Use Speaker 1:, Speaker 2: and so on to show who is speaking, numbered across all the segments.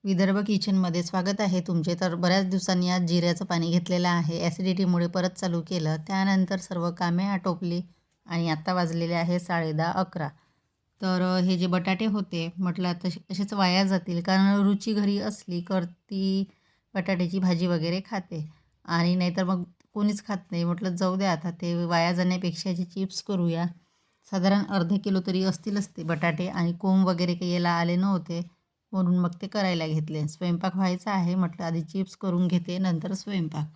Speaker 1: विदर्भ किचनमध्ये स्वागत आहे तुमचे. तर बऱ्याच दिवसांनी आज जिऱ्याचं पाणी घेतलेलं आहे. ॲसिडिटीमुळे परत चालू केलं. त्यानंतर सर्व कामे आटोपली आणि आत्ता वाजलेले आहे 10:30-11. तर हे जे बटाटे होते म्हटलं आता असेच वाया जातील, कारण रुची घरी असली तर ती बटाट्याची भाजी वगैरे खाते आणि नाहीतर मग कोणीच खात नाही. म्हटलं जाऊ द्या आता ते वाया जाण्यापेक्षा याचे चिप्स करूया. साधारण अर्धा किलो तरी असतीलच ते बटाटे आणि कोंब वगैरे काही याला आले नव्हते. म्हणून मग ते करायला घेतले. स्वयंपाक व्हायचा आहे म्हटलं आधी चिप्स करून घेते नंतर स्वयंपाक.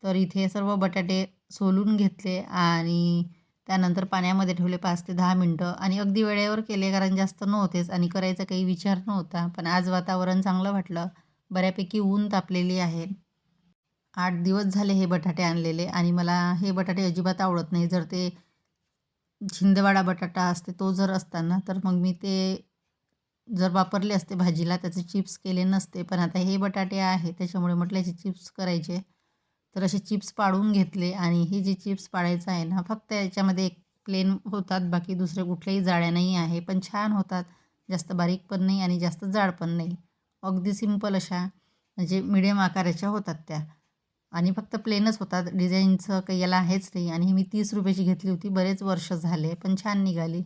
Speaker 1: तर इथे सर्व बटाटे सोलून घेतले आणि त्यानंतर पाण्यामध्ये ठेवले 5 ते 10 मिनटं आणि अगदी वेळेवर केले, कारण जास्त नव्हतेच आणि करायचा काही विचार नव्हता. पण आज वातावरण चांगलं वाटलं. बऱ्यापैकी ऊन तापलेली आहे. 8 दिवस झाले हे बटाटे आणलेले आणि मला हे बटाटे अजिबात आवडत नाही. जर ते छिंदवाडा बटाटा असते तो जर असता ना, तर मग मी ते जर वापरले असते भाजीला, त्याचे चिप्स केले नसते. पण आता हे बटाटे आहे त्याच्यामुळे म्हटलं याचे चिप्स करायचे. तर असे चिप्स पाडून घेतले आणि हे जे चिप्स पाडायचं आहे ना, फक्त याच्यामध्ये एक प्लेन होतात, बाकी दुसरे कुठल्याही जाळ्या नाही आहे. पण छान होतात. जास्त बारीक पण नाही आणि जास्त जाड पण नाही. अगदी सिंपल अशा म्हणजे मिडियम आकाराच्या होतात त्या. आणि फक्त प्लेनच होतात. डिझाईनचं काही याला आहेच नाही आणि ही मी 30 रुपयाची घेतली होती. बरेच वर्ष झाले, पण छान निघाली.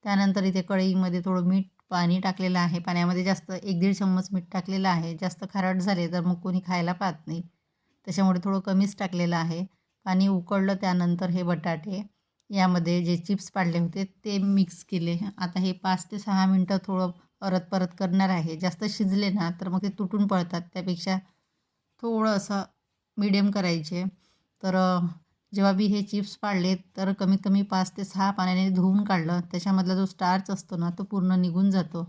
Speaker 1: त्यानंतर इथे कढईमध्ये थोडं मीठ, पाणी टाकलेलं आहे. पाण्यामध्ये जास्त 1-1.5 चम्मच मीठ टाकलेलं आहे. जास्त खारट झाले तर मग कोणी खायला पाहत नाही. त्याच्यामुळे थोडं कमीच टाकलेलं आहे. पाणी उकळलं त्यानंतर हे बटाटे यामध्ये जे चिप्स पाडले होते ते मिक्स केले. आता हे 5 ते 6 मिनटं थोडं परत-परत करणार आहे. जास्त शिजले ना तर मग ते तुटून पडतात. त्यापेक्षा थोडं असं मीडियम करायचे. तर जेव्हा मी हे चिप्स पाडले तर कमीत कमी 5 ते 6 पाण्याने धुवून काढलं. त्याच्यामधला जो स्टार्च असतो ना तो पूर्ण निघून जातो.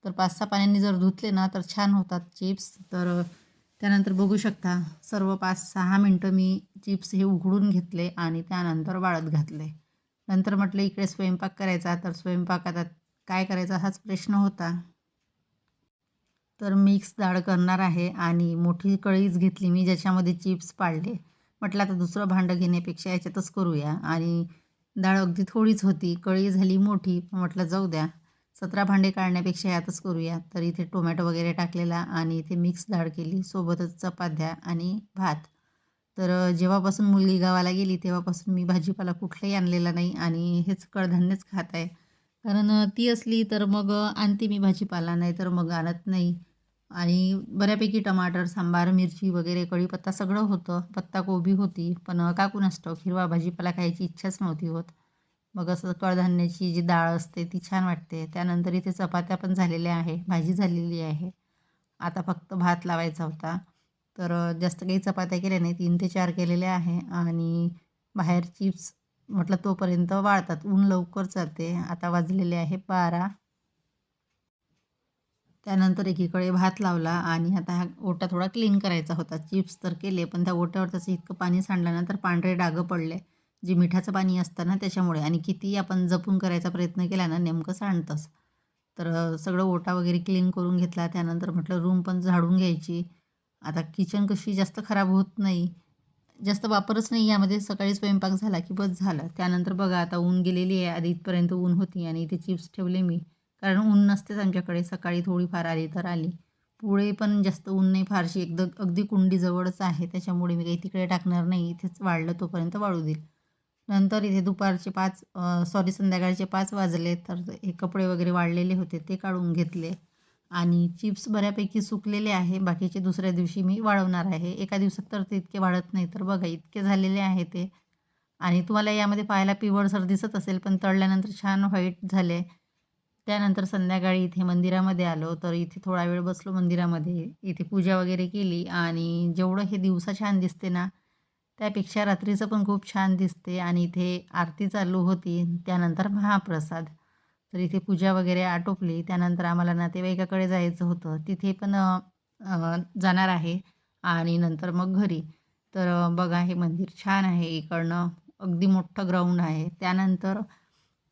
Speaker 1: तर 5-6 पाण्याने जर धुतले ना तर छान होतात चिप्स. तर त्यानंतर बघू शकता सर्व 5-6 मिनटं मी चिप्स हे उघडून घेतले आणि त्यानंतर वाळत घातले. नंतर म्हटलं इकडे स्वयंपाक करायचा, तर स्वयंपाक आता काय करायचा हाच प्रश्न होता. तर मिक्स डाळ करणार आहे आणि मोठी कढईच घेतली मी ज्याच्यामध्ये चिप्स पाडले. म्हटलं आता दुसरं भांडं घेण्यापेक्षा याच्यातच करूया आणि डाळ अगदी थोडीच होती. कढई झाली मोठी. म्हटलं जाऊ द्या, 17 भांडे काढण्यापेक्षा यातच करूया. तर इथे टोमॅटो वगैरे टाकलेला आणि इथे मिक्स डाळ केली. सोबतच चपात्या आणि भात. तर जेव्हापासून मुलगी गावाला गेली तेव्हापासून मी भाजीपाला कुठलाही आणलेला नाही आणि हेच कडधान्यच खात आहे. कारण ती असली तर मग आणते मी भाजीपाला, नाहीतर मग आणत नाही. आणि बऱ्यापैकी टमाटर, सांबार, मिरची वगैरे, कढीपत्ता सगळं होतं. पत्ताकोबी होती. पण का कुणास ठाऊक हिरवा भाजीपाला खायची इच्छाच नव्हती होत. मग असं कडधान्याची जी डाळ असते ती छान वाटते. त्यानंतर इथे चपात्या पण झालेल्या आहे, भाजी झालेली आहे. आता फक्त भात लावायचा होता. तर जास्त काही चपात्या केल्या नाही. 3 ते 4 केलेल्या आहे आणि बाहेर चिप्स म्हटलं तोपर्यंत वाळतात. ऊन लवकर जाते. आता वाजलेले आहे 12. त्यानंतर एकीकडे भात लावला आणि आता हा ओटा थोडा क्लीन करायचा होता. चिप्स तर केले, पण त्या ओट्यावर त्याचं इतकं पाणी सांडलं ना, तर पांढरे डाग पडले. जे मिठाचं पाणी असतं ना त्याच्यामुळे, आणि कितीही आपण जपून करायचा प्रयत्न केला ना, नेमकं सांडतंच. तर सगळं ओटा वगैरे क्लीन करून घेतला. त्यानंतर म्हटलं रूम पण झाडून घ्यायची. आता किचन कशी जास्त खराब होत नाही. जास्त वापरच नाही यामध्ये. सकाळी स्वयंपाक झाला की बस झालं. त्यानंतर बघा आता ऊन गेलेली आहे. आधी इथपर्यंत ऊन होती आणि इथे चिप्स ठेवले मी. कारण ऊन नसतेच आमच्याकडे. सकाळी थोडीफार आली तर आली. पुढे पण जास्त ऊन नाही फारशी. अगदी कुंडीजवळच आहे. त्याच्यामुळे मी काही तिकडे टाकणार नाही. इथेच वाळलं तोपर्यंत वाळू देईल. नंतर इथे दुपारचे 5 संध्याकाळचे 5 वाजले. तर हे कपडे वगैरे वाळलेले होते ते काढून घेतले. आणि चिप्स बऱ्यापैकी सुकलेले आहे. बाकीचे दुसऱ्या दिवशी मी वाळवणार आहे. एका दिवसात तर ते इतके वाळत नाही. तर बघा इतके झालेले आहे ते. आणि तुम्हाला यामध्ये पाहायला पिवळसर दिसत असेल, पण तळल्यानंतर छान व्हाईट झाले. त्यानंतर संध्याकाळी इथे मंदिरामध्ये आलो. तर इथे थोडा वेळ बसलो मंदिरामध्ये. इथे पूजा वगैरे केली आणि जेवढं हे दिवसा छान दिसते ना, त्यापेक्षा रात्रीचं पण खूप छान दिसते. आणि इथे आरती चालू होती. त्यानंतर महाप्रसाद. तर इथे पूजा वगैरे आटोपली. त्यानंतर आम्हाला नातेवाईकाकडे जायचं होतं. तिथे पण जाणार आहे आणि नंतर मग घरी. तर बघा हे मंदिर छान आहे. इकडनं अगदी मोठं ग्राउंड आहे. त्यानंतर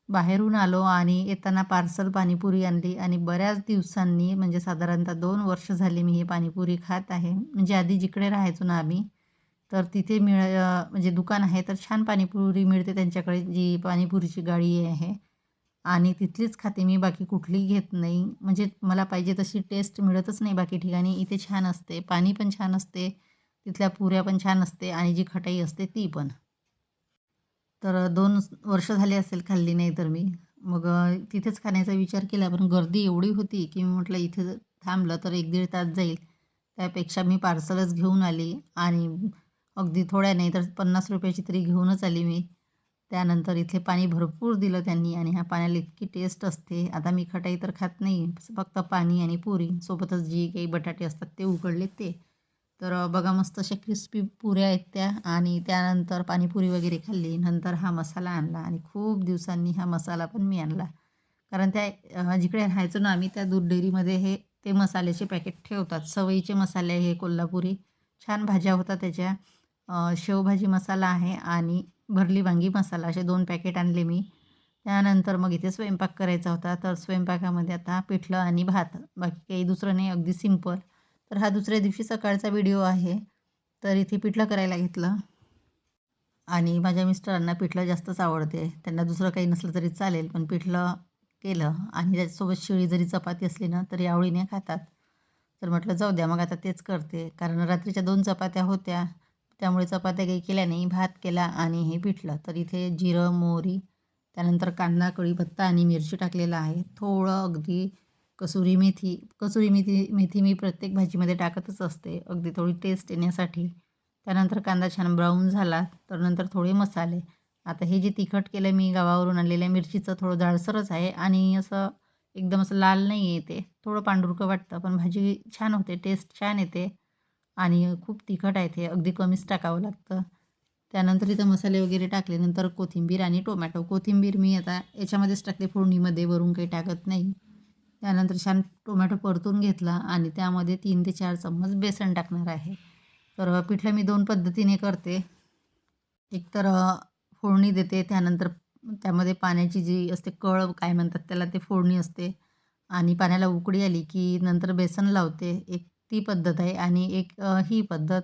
Speaker 1: बाहेरून आलो आणि येताना पार्सल पाणीपुरी आणली आणि बऱ्याच दिवसांनी म्हणजे साधारणतः 2 वर्ष झाली मी हे पाणीपुरी खात आहे. म्हणजे आधी जिकडे राहायचो ना आम्ही, तर तिथे म्हणजे दुकान आहे, तर छान पाणीपुरी मिळते त्यांच्याकडे, जी पाणीपुरीची गाडी आहे. आणि तिथलीच खाते मी, बाकी कुठलीही घेत नाही. म्हणजे मला पाहिजे तशी टेस्ट मिळतच नाही बाकी ठिकाणी. इथे छान असते, पाणी पण छान असते, तिथल्या पुऱ्या पण छान असते आणि जी खटाई असते ती पण. तर 2 वर्ष झाले असेल खाल्ली नाही तर मी. मग तिथेच खाण्याचा विचार केला, पण गर्दी एवढी होती, की मी म्हटलं इथे जर थांबलं तर 1-1.5 तास जाईल. त्यापेक्षा मी पार्सलच घेऊन आली आणि अगदी थोड्या नाही तर ₹50 ची तरी घेऊनच आली मी. त्यानंतर इथे पाणी भरपूर दिलं त्यांनी आणि ह्या पाण्याला इतकी टेस्ट असते. आता मी खटाई तर खात नाही, फक्त पाणी आणि पुरी सोबतच जी काही बटाटे असतात ते उकडले ते. तर बघा मस्त अशा क्रिस्पी पुऱ्या आहेत त्या आणि त्यानंतर पाणीपुरी वगैरे खाल्ली. नंतर हा मसाला आणला आणि खूप दिवसांनी हा मसाला पण मी आणला. कारण त्या जिकडे राहायचो ना आम्ही त्या दूध डेअरीमध्ये ते मसाल्याचे पॅकेट ठेवतात. सवयीचे मसाले हे कोल्हापुरी. छान भाज्या होतात त्याच्या. शेवभाजी मसाला आहे आणि भरली वांगी मसाला असे 2 पॅकेट आणले मी. त्यानंतर मग इथे स्वयंपाक करायचा होता. तर स्वयंपाकामध्ये आता पिठलं आणि भात. बाकी काही दुसरं नाही, अगदी सिंपल. तर हा दुसऱ्या दिवशी सकाळचा व्हिडिओ आहे. तर इथे पिठलं करायला घेतलं आणि माझ्या मिस्टरांना पिठलं जास्तच आवडते. त्यांना दुसरं काही नसलं तरी चालेल, पण पिठलं केलं आणि त्याच्यासोबत शिळी जरी चपाती असली ना, तरी आवडीने खातात. तर म्हटलं जाऊ द्या मग आता तेच करते. कारण रात्रीच्या 2 चपात्या होत्या. त्यामुळे चपात्या काही केल्या नाही. भात केला आणि हे पिठलं. तर इथे जिरं, मोहरी, त्यानंतर कांदा, कढीपत्ता आणि मिरची टाकलेलं आहे. थोडं अगदी कसुरी मेथी मी प्रत्येक भाजीमध्ये टाकतच असते, अगदी थोडी टेस्ट येण्यासाठी. त्यानंतर कांदा छान ब्राऊन झाला, तर नंतर थोडे मसाले. आता हे जे तिखट केलं मी गावावरून आणलेल्या मिरचीचं थोडं जाडसरच आहे आणि असं एकदम असं लाल नाही आहे ते. थोडं पांढुरकं वाटतं, पण भाजी छान होते, टेस्ट छान येते आणि खूप तिखट आहे ते, अगदी कमीच टाकावं लागतं. त्यानंतर इथं मसाले वगैरे टाकले. नंतर कोथिंबीर आणि टोमॅटो. कोथिंबीर मी आता याच्यामध्येच टाकते फोडणीमध्ये, वरून काही टाकत नाही. त्यानंतर छान टोमॅटो परतून घेतला आणि त्यामध्ये 3 ते 4 चम्मच बेसन टाकणार आहे. तर पिठलं मी 2 पद्धतीने करते. एकतर फोडणी देते, त्यानंतर त्यामध्ये पाण्याची जी असते कळ काय म्हणतात त्याला, ते फोडणी असते आणि पाण्याला उकळी आली की नंतर बेसन लावते. एक ती पद्धत आहे आणि एक ही पद्धत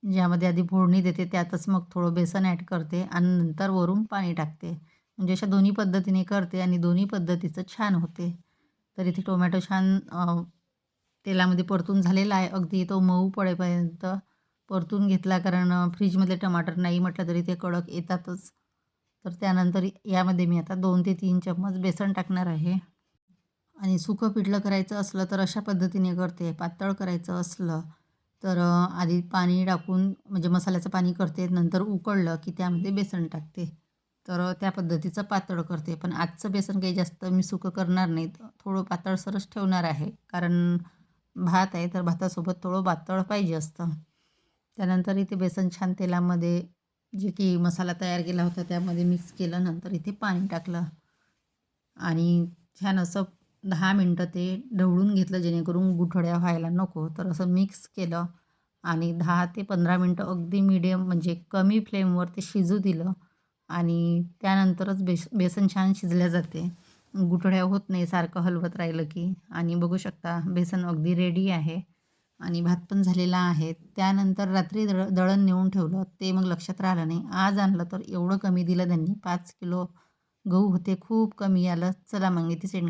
Speaker 1: ज्यामध्ये आधी फोडणी देते, त्यातच मग थोडं बेसन ॲड करते आणि नंतर वरून पाणी टाकते. म्हणजे अशा दोन्ही पद्धतीने करते आणि दोन्ही पद्धतीचं छान होते. तर इथे टोमॅटो छान तेलामध्ये परतून झालेला आहे. अगदी तो मऊ पडेपर्यंत परतून घेतला, कारण फ्रीजमधले टमाटर नाही म्हटलं तरी ते कडक येतातच. तर त्यानंतर यामध्ये मी आता 2 ते 3 चम्मच बेसन टाकणार आहे. आणि सुकं पिठलं करायचं असलं तर अशा पद्धतीने करते. पातळ करायचं असलं तर आधी पाणी टाकून म्हणजे मसाल्याचं पाणी करते. नंतर उकळलं की त्यामध्ये बेसन टाकते. तर त्या पद्धतीचं पातळ करते. पण आजचं बेसन काही जास्त मी सुकं करणार नाही. थोडं पातळसरच ठेवणार आहे. कारण भात आहे तर भातासोबत थोडं पातळ पाहिजे असतं. त्यानंतर इथे बेसन छान तेलामध्ये जे की मसाला तयार केला होता त्यामध्ये मिक्स केलं. नंतर इथे पाणी टाकलं आणि छान असं 10 मिनटं ते ढवळून घेतलं, जेणेकरून गुठळ्या व्हायला नको. तर असं मिक्स केलं आणि 10 ते 15 मिनटं अगदी मीडियम म्हणजे कमी फ्लेमवर ते शिजू दिलं आणि त्यानंतरच बेसन छान शिजल्या जाते. गुठळ्या होत नाही सारखं हलवत राहिलं की. आणि बघू शकता बेसन अगदी रेडी आहे आणि भात पण झालेला आहे. त्यानंतर रात्री दळण नेऊन ठेवलं. ते मग लक्षात राहिलं नाही. आज आणलं तर एवढं कमी दिलं त्यांनी. 5 किलो गहू होते. खूप कमी आलं. चला मग इथे सेंड